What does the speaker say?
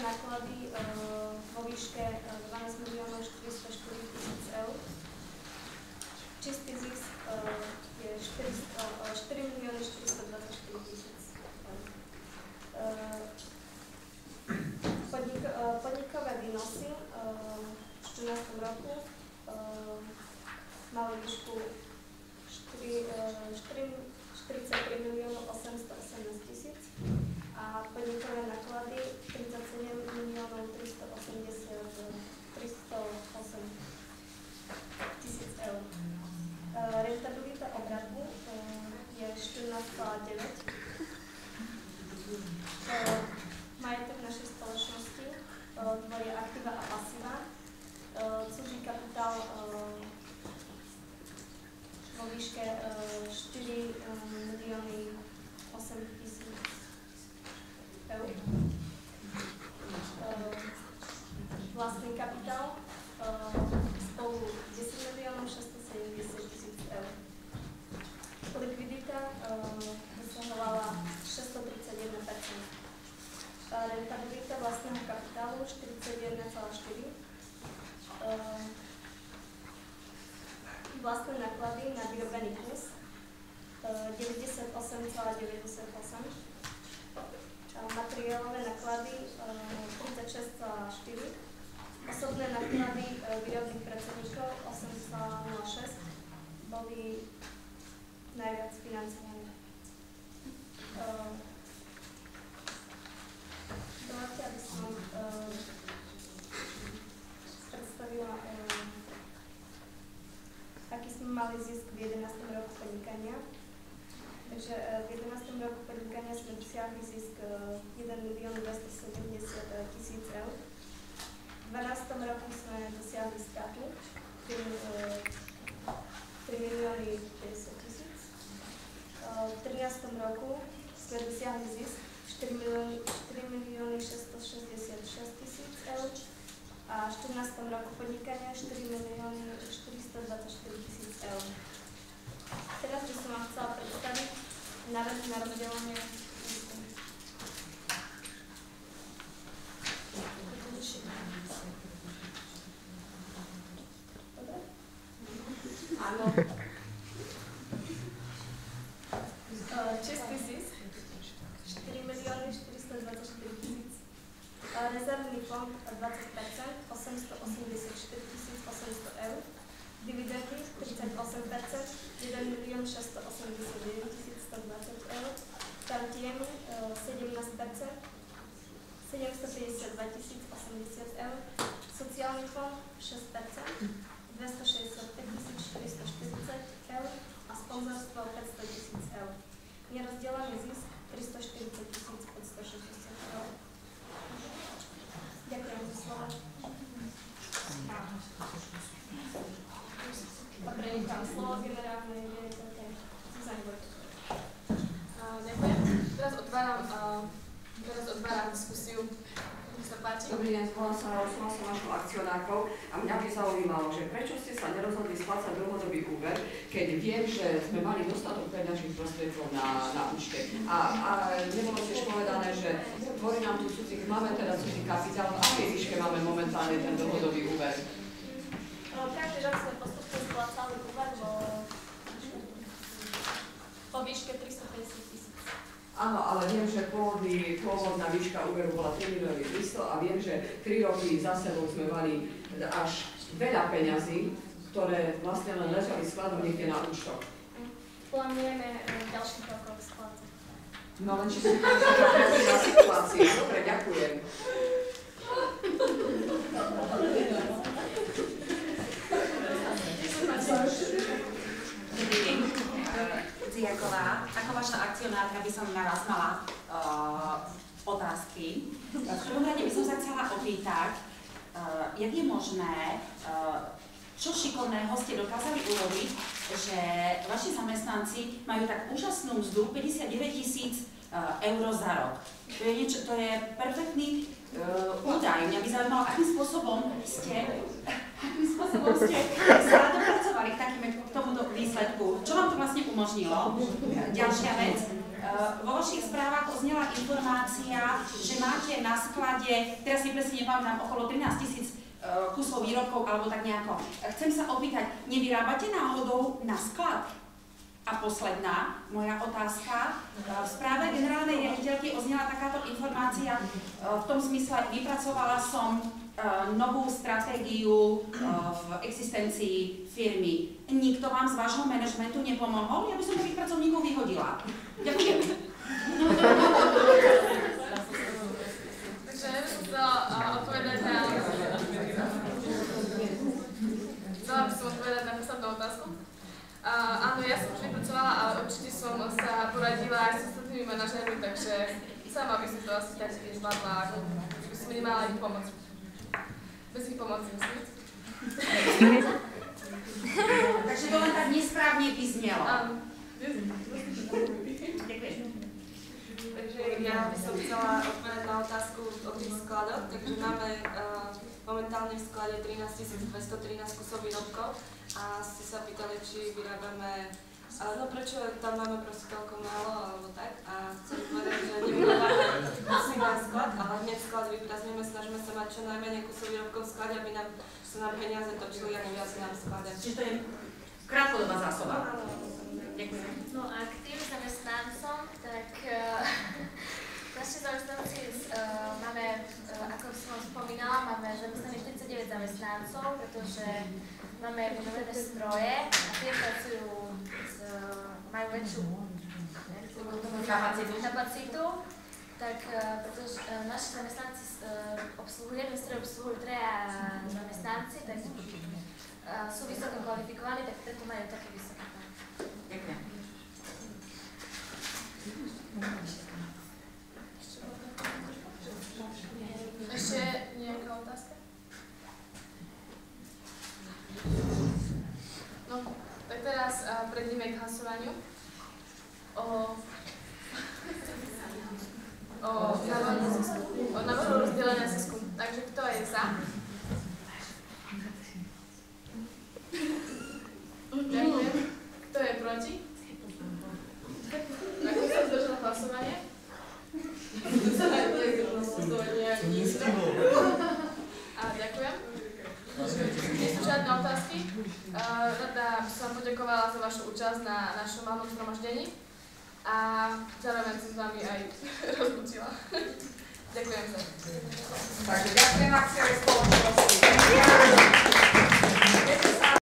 náklady vo výške 12 404 000 eur. Čistý zisk je 4 424 000 eur. Podnikové výnosy v 2014 roku mali výšku 43 818 000 a podnikové náklady 37 308 000 eur. Rentabilita obratu je 14,9. Majetok našej spoločnosti tvoria aktíva a pasíva. Cudzí kapitál vo výške 4 800 000 eur. Vlastný kapitál spolu 10 670 000 eur. Likvidita dosahovala 631%. Rentabilita vlastného kapitálu 41,4%. Vlastné náklady na vyrobený kus 98,98%. Materiálové náklady 36,4%. Osobné náklady výrobných pracovníkov 8,06 boli najviac financované. Dovoľte, aby som predstavila, aký sme mali zisk v 11. roku podnikania. Takže v 11. roku podnikania sme dosiahli zisk 1 270 000 eur. V 12. roku sme dosiahli stratu 3 50 000. V 13. roku sme dosiahli zisk 4 666 000 eur a v 14. roku podnikania 4 424 000 eur. Teraz by som vám chcela predstaviť návrh na rozdelenie zisku. Áno. Čistý zisk 4 424 000. Rezervný fond 20%, 884 800 eur. Dividendy 38%, 1 689 120 eur. Tantiemy 17%, 752 080 eur. Sociálny fond 6%, 265 440 eur a sponzorstvo 500 000 eur. Nerozdelený zisk 340 560 eur. Ďakujem za slovo. Prenechám slovo generálnej riaditeľke Zuzane Vojtkovej. Ďakujem. Teraz otváram diskusiu. Dobrý deň, som našou akcionárkou a mňa by zaujímalo, že prečo ste sa nerozhodli splácať dlhodobý úver, keď viem, že sme mali dostatok peňažných prostriedkov na účte. A nebolo tiež povedané, že tvorí nám tu máme teda cudzí kapitál, v akej výške máme momentálne ten dlhodobý úver? Každý rok sme postupne splácali úver po výške 350 000. Áno, ale viem, že pôvodná výška úveru bola 3 300 000 a viem, že 3 roky za sebou sme mali až veľa peňazí, ktoré vlastne len ležali skladom niekde na účtoch. Plánujeme ďalších rokov splácať. No len či si na situácii. Dobre, ďakujem. Dziaková, ako vaša akcionárka by som na vás mala otázky. V prvom rade by som sa chcela opýtať, jak je možné, čo šikovného ste dokázali urobiť, že vaši zamestnanci majú tak úžasnú mzdu 59 000 eur za rok. To je perfektný údaj. Mňa by zaujímalo, akým spôsobom ste sa dopracovali k tomuto výsledku. Čo vám to vlastne umožnilo? Ďalšia vec, Vo vašich správach oznela informácia, že máte na sklade, teraz si presne nepamätám, okolo 13 000 kusov výrobkov alebo tak nejako. Chcem sa opýtať, nevyrábate náhodou na sklad? A posledná moja otázka. V správe generálnej riaditeľky oznela takáto informácia v tom smysle, vypracovala som novú stratégiu v existencii firmy. Nikto vám z vášho manažmentu nepomohol? Ja by som takých pracovníkov vyhodila. Ďakujem. Takže chcela odpovedať na... Chcela by som odpovedať na poslednú otázku. Áno, ja som už vypracovala, ale určite som sa poradila aj s ostatnými manažérmi, takže sama by som to asi tak tiež zvládla, ako by som mi nemala ich pomoc. Bez ich pomoci, myslím. Takže to len tak nesprávne vyznelo. Áno. Ďakujem. Takže ja by som chcela odpovedať na otázku o tých skladoch. Takže máme momentálne v sklade 13 213 kusov výrobkov a ste sa pýtali, či vyrábame, no prečo tam máme proste toľko málo alebo tak, a chcem povedať, že nevyrábame asi na sklad, ale hneď sklad vyprázdňujeme, snažíme sa mať čo najmenej kusov výrobkov v sklade, aby sa nám peniaze točili ako viac nám v sklade. Čiže to je krátkodobá zásoba. Ďakujem. No a k tým zamestnancom, tak naši zamestnanci máme, ako som spomínala, máme zamestnaných 49 zamestnancov, pretože máme vynovené stroje a tie pracujú, majú väčšiu kapacitu, tak pretože naši zamestnanci obsluhujú, jeden stroj obsluhujú 3 zamestnanci, tak sú vysoko kvalifikovaní, tak preto majú také vysoké. Ďakujem. Ešte nejaká otázka? No, tak teraz prejdeme k hlasovaniu o návrhu rozdelenia zisku. Takže kto je za? Ďakujem. Kto je proti? Ako sa zdržal hlasovanie? A ďakujem. Nie sú žiadne otázky. Rada by som poďakovala za vašu účasť na našom malom zhromaždení a zároveň som s vami aj rozlúčila. Ďakujem za. Takže ďakujem akciovej spoločnosti.